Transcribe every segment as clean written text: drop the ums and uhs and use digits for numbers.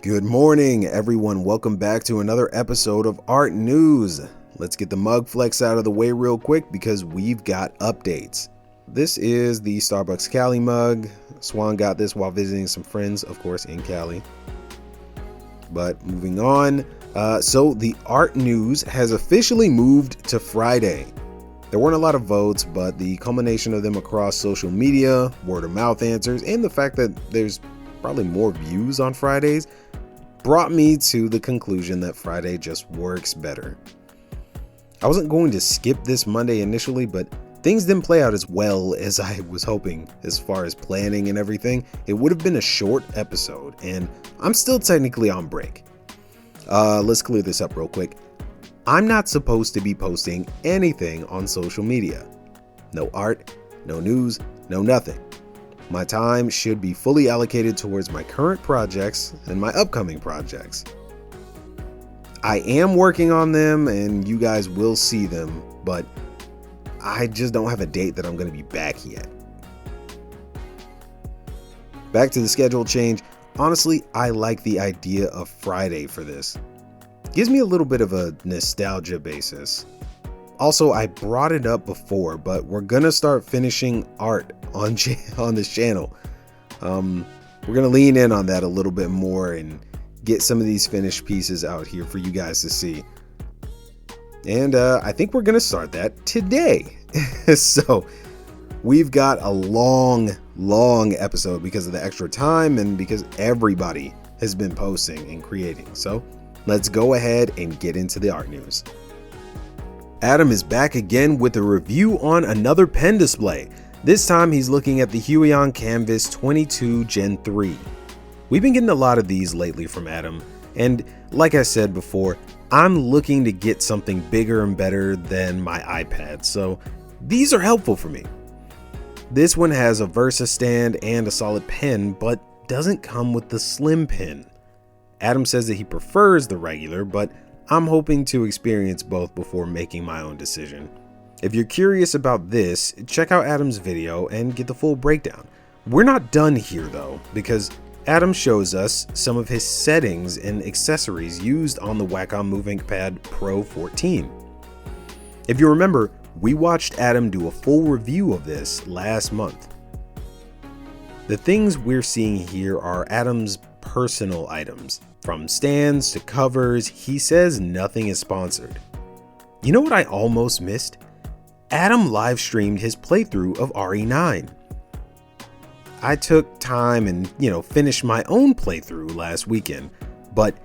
Good morning, everyone. Welcome back to another episode of Art News. Let's get the mug flex out of the way real quick because we've got updates. This is the Starbucks Cali mug. Swan got this while visiting some friends, of course, in Cali. But moving on, so the Art News has officially moved to Friday. There weren't a lot of votes, but the culmination of them across social media, word of mouth answers, and the fact that there's probably more views on Fridays brought me to the conclusion that Friday just works better. I wasn't going to skip this Monday initially, but things didn't play out as well as I was hoping as far as planning and everything. It would have been a short episode, and I'm still technically on break. Let's clear this up real quick. I'm not supposed to be posting anything on social media. No art, no news, no nothing. My time should be fully allocated towards my current projects and my upcoming projects. I am working on them and you guys will see them, but I just don't have a date that I'm going to be back yet. Back to the schedule change. Honestly, I like the idea of Friday for this. Gives me a little bit of a nostalgia basis. Also, I brought it up before, but we're gonna start finishing art on this channel. We're gonna lean in on that a little bit more and get some of these finished pieces out here for you guys to see. And I think we're gonna start that today. So we've got a long episode because of the extra time and because everybody has been posting and creating. So let's go ahead and get into the art news. Adam is back again with a review on another pen display. This time he's looking at the Huion Canvas 22 Gen 3. We've been getting a lot of these lately from Adam, and like I said before, I'm looking to get something bigger and better than my iPad, so these are helpful for me. This one has a Versa stand and a solid pen, but doesn't come with the slim pen. Adam says that he prefers the regular, but I'm hoping to experience both before making my own decision. If you're curious about this, check out Adam's video and get the full breakdown. We're not done here though, because Adam shows us some of his settings and accessories used on the Wacom Moving Pad Pro 14. If you remember, we watched Adam do a full review of this last month. The things we're seeing here are Adam's personal items. From stands to covers, he says nothing is sponsored. You know what I almost missed? Adam live streamed his playthrough of RE9. I took time and, finished my own playthrough last weekend, but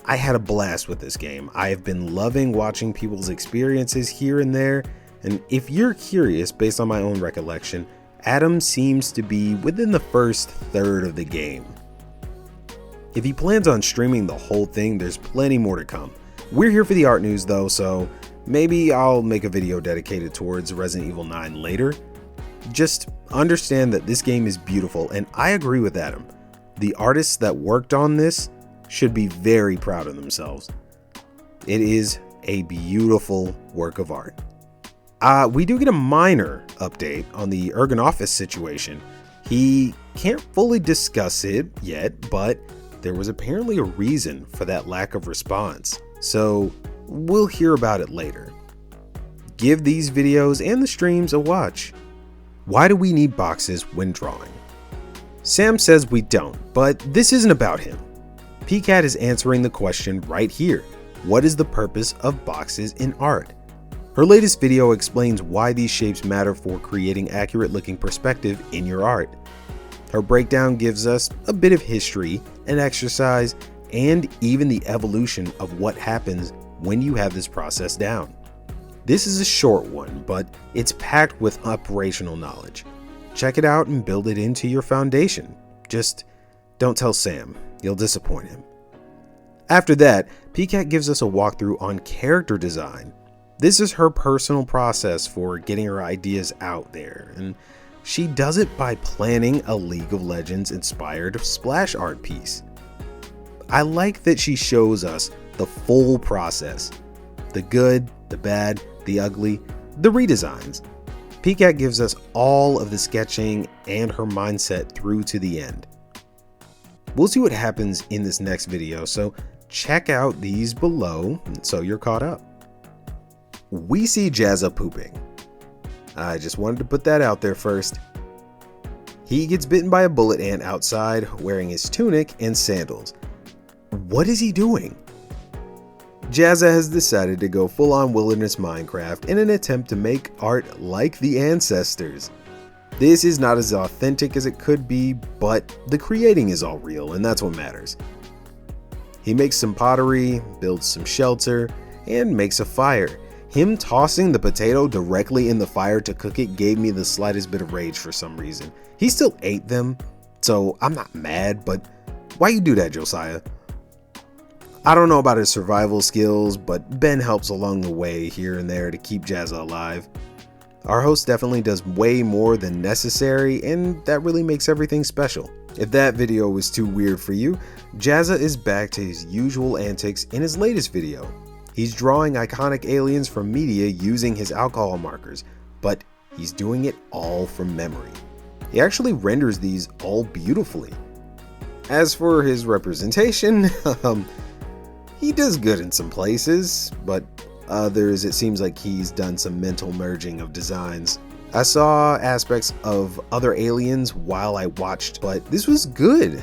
I had a blast with this game. I have been loving watching people's experiences here and there, and if you're curious, based on my own recollection, Adam seems to be within the first third of the game. If he plans on streaming the whole thing, there's plenty more to come. We're here for the art news though, so maybe I'll make a video dedicated towards Resident Evil 9 later. Just understand that this game is beautiful, and I agree with Adam. The artists that worked on this should be very proud of themselves. It is a beautiful work of art. We do get a minor update on the Ergon Office situation. He can't fully discuss it yet, but there was apparently a reason for that lack of response, so we'll hear about it later. Give these videos and the streams a watch. Why do we need boxes when drawing? Sam says we don't, but this isn't about him. Pikat is answering the question right here. What is the purpose of boxes in art? Her latest video explains why these shapes matter for creating accurate looking perspective in your art. Her breakdown gives us a bit of history, an exercise, and even the evolution of what happens when you have this process down. This is a short one, but it's packed with operational knowledge. Check it out and build it into your foundation. Just don't tell Sam, you'll disappoint him. After that, Pikat gives us a walkthrough on character design. This is her personal process for getting her ideas out there, and she does it by planning a League of Legends inspired splash art piece. I like that she shows us the full process. The good, the bad, the ugly, the redesigns. Pikat gives us all of the sketching and her mindset through to the end. We'll see what happens in this next video, so check out these below so you're caught up. We see Jazza pooping. I just wanted to put that out there first. He gets bitten by a bullet ant outside wearing his tunic and sandals. What is he doing? Jazza has decided to go full-on wilderness Minecraft in an attempt to make art like the ancestors. This is not as authentic as it could be, but the creating is all real, and that's what matters. He makes some pottery, builds some shelter, and makes a fire. Him tossing the potato directly in the fire to cook it gave me the slightest bit of rage for some reason. He still ate them, so I'm not mad, but why you do that, Josiah? I don't know about his survival skills, but Ben helps along the way here and there to keep Jazza alive. Our host definitely does way more than necessary, and that really makes everything special. If that video was too weird for you, Jazza is back to his usual antics in his latest video. He's drawing iconic aliens from media using his alcohol markers, but he's doing it all from memory. He actually renders these all beautifully. As for his representation, he does good in some places, but others it seems like he's done some mental merging of designs. I saw aspects of other aliens while I watched, but this was good,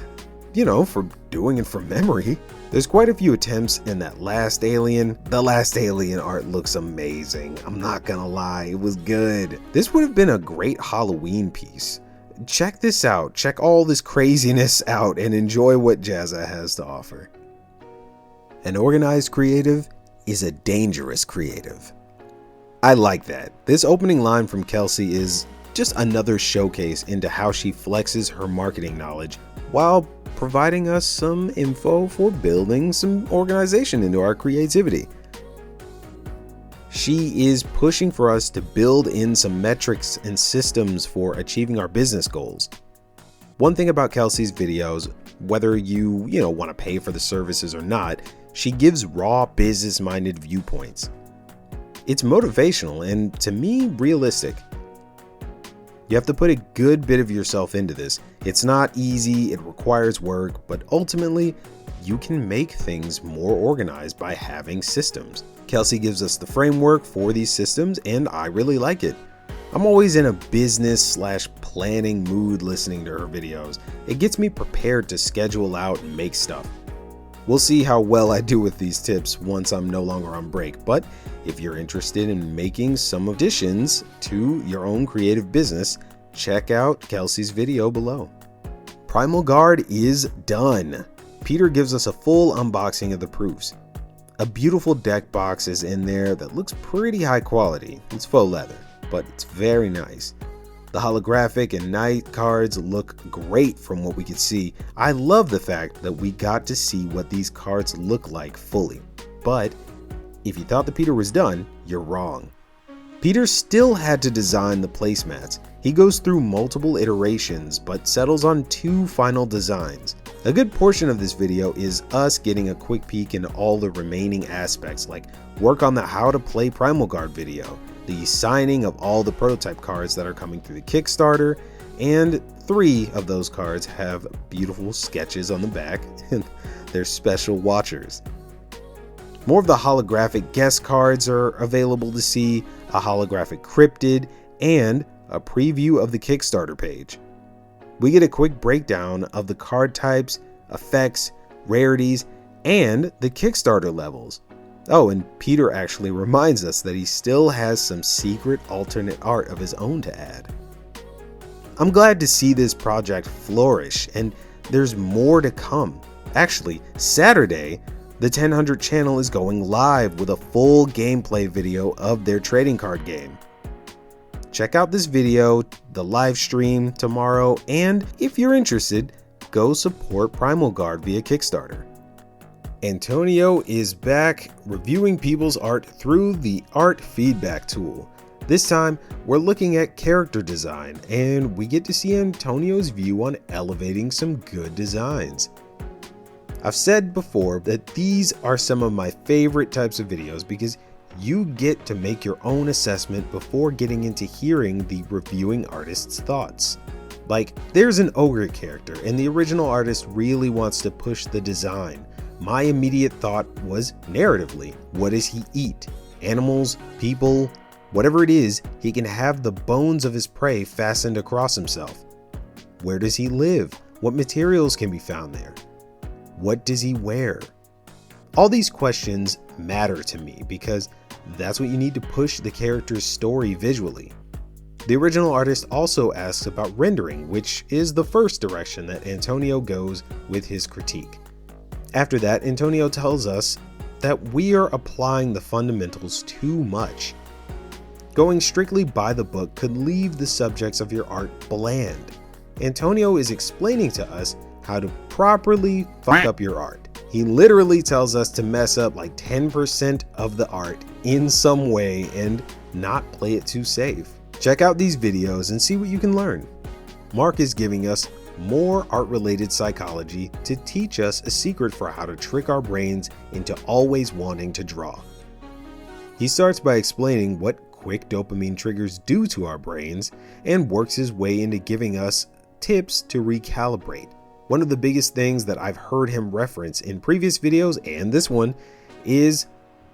for doing it from memory. There's quite a few attempts in that last alien. The last alien art looks amazing. I'm not gonna lie, it was good. This would have been a great Halloween piece. Check this out, check all this craziness out and enjoy what Jazza has to offer. An organized creative is a dangerous creative. I like that. This opening line from Kelsey is just another showcase into how she flexes her marketing knowledge while providing us some info for building some organization into our creativity. She is pushing for us to build in some metrics and systems for achieving our business goals. One thing about Kelsey's videos, whether you want to pay for the services or not, she gives raw business-minded viewpoints. It's motivational and, to me, realistic. You have to put a good bit of yourself into this. It's not easy, it requires work, but ultimately, you can make things more organized by having systems. Kelsey gives us the framework for these systems, and I really like it. I'm always in a business/planning mood listening to her videos. It gets me prepared to schedule out and make stuff. We'll see how well I do with these tips once I'm no longer on break, but if you're interested in making some additions to your own creative business, check out Kelsey's video below. Primal Guard is done. Peter gives us a full unboxing of the proofs. A beautiful deck box is in there that looks pretty high quality. It's faux leather, but it's very nice. The holographic and night cards look great from what we could see. I love the fact that we got to see what these cards look like fully. But if you thought that Peter was done, you're wrong. Peter still had to design the placemats. He goes through multiple iterations but settles on 2 final designs. A good portion of this video is us getting a quick peek into all the remaining aspects, like work on the how to play Primal Guard video, the signing of all the prototype cards that are coming through the Kickstarter, and 3 of those cards have beautiful sketches on the back and they're special watchers. More of the holographic guest cards are available to see, a holographic cryptid, and a preview of the Kickstarter page. We get a quick breakdown of the card types, effects, rarities, and the Kickstarter levels. Oh, and Peter actually reminds us that he still has some secret alternate art of his own to add. I'm glad to see this project flourish, and there's more to come. Actually, Saturday, the 1000 channel is going live with a full gameplay video of their trading card game. Check out this video, the live stream tomorrow, and if you're interested, go support Primal Guard via Kickstarter. Antonio is back reviewing people's art through the art feedback tool. This time, we're looking at character design, and we get to see Antonio's view on elevating some good designs. I've said before that these are some of my favorite types of videos because you get to make your own assessment before getting into hearing the reviewing artist's thoughts. Like, there's an ogre character and the original artist really wants to push the design. My immediate thought was narratively, what does he eat? Animals, people, whatever it is, he can have the bones of his prey fastened across himself. Where does he live? What materials can be found there? What does he wear? All these questions matter to me because that's what you need to push the character's story visually. The original artist also asks about rendering, which is the first direction that Antonio goes with his critique. After that, Antonio tells us that we are applying the fundamentals too much. Going strictly by the book could leave the subjects of your art bland. Antonio is explaining to us how to properly fuck up your art. He literally tells us to mess up like 10% of the art in some way and not play it too safe. Check out these videos and see what you can learn. Marc is giving us more art-related psychology to teach us a secret for how to trick our brains into always wanting to draw. He starts by explaining what quick dopamine triggers do to our brains and works his way into giving us tips to recalibrate. One of the biggest things that I've heard him reference in previous videos and this one is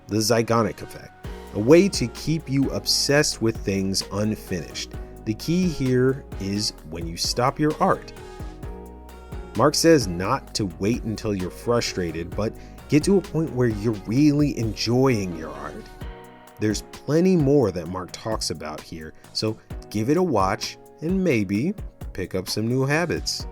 the Zeigarnik effect, a way to keep you obsessed with things unfinished. The key here is when you stop your art. Marc says not to wait until you're frustrated, but get to a point where you're really enjoying your art. There's plenty more that Marc talks about here, so give it a watch and maybe pick up some new habits.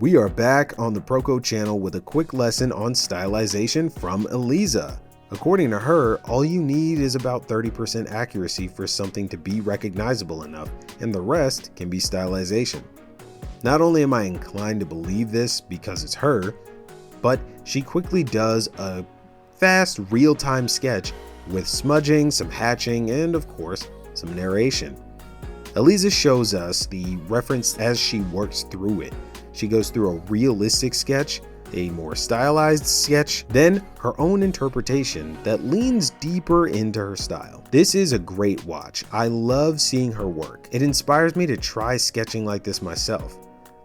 We are back on the Proko channel with a quick lesson on stylization from Eliza. According to her, all you need is about 30% accuracy for something to be recognizable enough, and the rest can be stylization. Not only am I inclined to believe this because it's her, but she quickly does a fast real-time sketch with smudging, some hatching, and of course, some narration. Eliza shows us the reference as she works through it. She goes through a realistic sketch, a more stylized sketch, then her own interpretation that leans deeper into her style. This is a great watch. I love seeing her work. It inspires me to try sketching like this myself.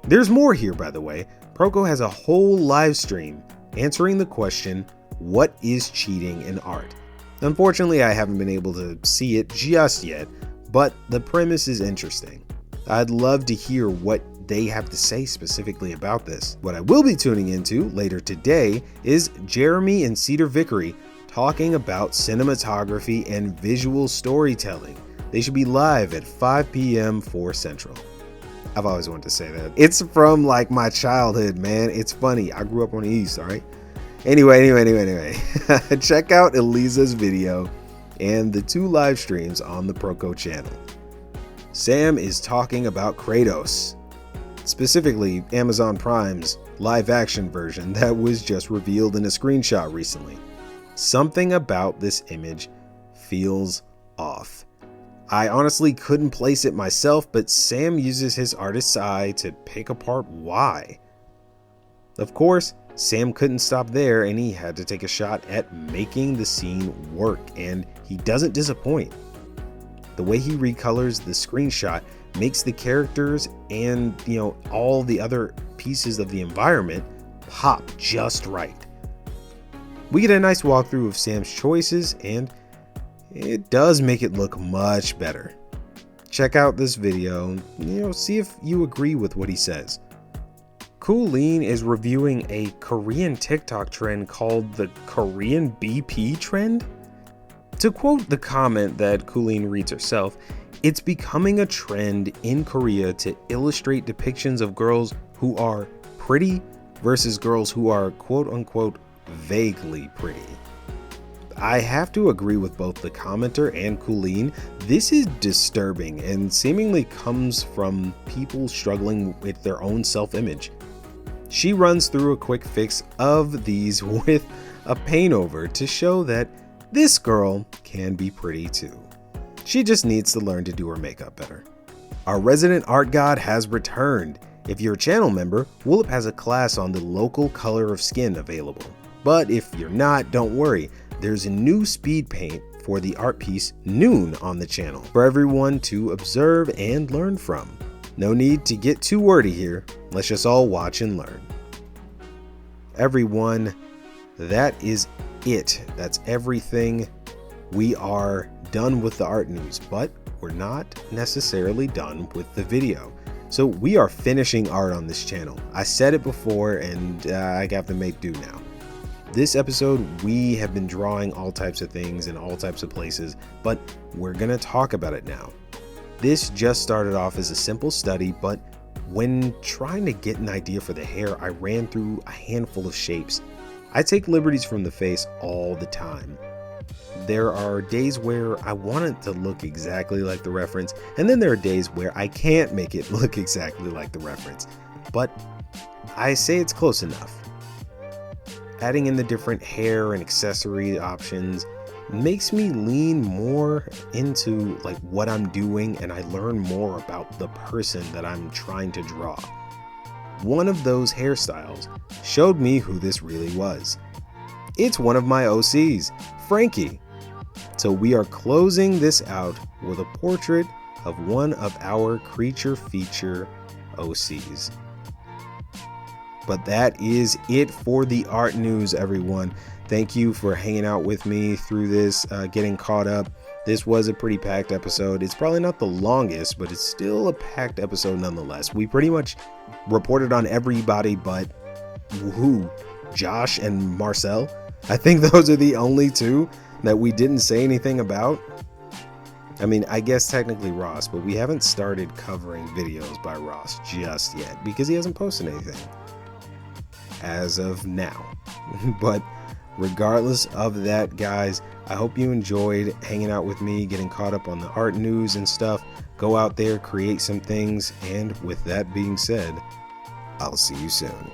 There's more here, by the way. Proko has a whole live stream answering the question, what is cheating in art? Unfortunately, I haven't been able to see it just yet, but the premise is interesting. I'd love to hear what they have to say specifically about this. What I will be tuning into later today is Jeremy and Cedar Vickery talking about cinematography and visual storytelling. They should be live at 5 p.m. for Central. I've always wanted to say that. It's from like my childhood, man. It's funny. I grew up on the East, all right? Anyway. Check out Eliza's video and the 2 live streams on the Proko channel. Sam is talking about Kratos, specifically Amazon Prime's live action version that was just revealed in a screenshot recently. Something about this image feels off. I honestly couldn't place it myself, but Sam uses his artist's eye to pick apart why. Of course, Sam couldn't stop there and he had to take a shot at making the scene work, and he doesn't disappoint. The way he recolors the screenshot makes the characters and, all the other pieces of the environment pop just right. We get a nice walkthrough of Sam's choices and it does make it look much better. Check out this video, see if you agree with what he says. Kooleen is reviewing a Korean TikTok trend called the Korean BP trend. To quote the comment that Kooleen reads herself, it's becoming a trend in Korea to illustrate depictions of girls who are pretty versus girls who are quote unquote vaguely pretty. I have to agree with both the commenter and Kooleen. This is disturbing and seemingly comes from people struggling with their own self-image. She runs through a quick fix of these with a paint over to show that this girl can be pretty too. She just needs to learn to do her makeup better. Our resident art god has returned. If you're a channel member, WLOP has a class on the local color of skin available. But if you're not, don't worry. There's a new speed paint for the art piece Noon on the channel for everyone to observe and learn from. No need to get too wordy here. Let's just all watch and learn. Everyone, that is it. That's everything. We are done with the art news, but we're not necessarily done with the video. So we are finishing art on this channel. I said it before and I have to make do now. This episode, we have been drawing all types of things in all types of places, but we're gonna talk about it now. This just started off as a simple study, but when trying to get an idea for the hair, I ran through a handful of shapes. I take liberties from the face all the time. There are days where I want it to look exactly like the reference, and then there are days where I can't make it look exactly like the reference, but I say it's close enough. Adding in the different hair and accessory options makes me lean more into like what I'm doing, and I learn more about the person that I'm trying to draw. One of those hairstyles showed me who this really was. It's one of my OCs, Frankie. So we are closing this out with a portrait of one of our creature feature OCs. But that is it for the art news, everyone. Thank you for hanging out with me through this, getting caught up. This was a pretty packed episode. It's probably not the longest, but it's still a packed episode nonetheless. We pretty much reported on everybody but Josh and Marcel. I think those are the only two that we didn't say anything about. I mean, I guess technically Ross, but we haven't started covering videos by Ross just yet because he hasn't posted anything as of now. But regardless of that, guys, I hope you enjoyed hanging out with me, getting caught up on the art news and stuff. Go out there, create some things, and with that being said, I'll see you soon.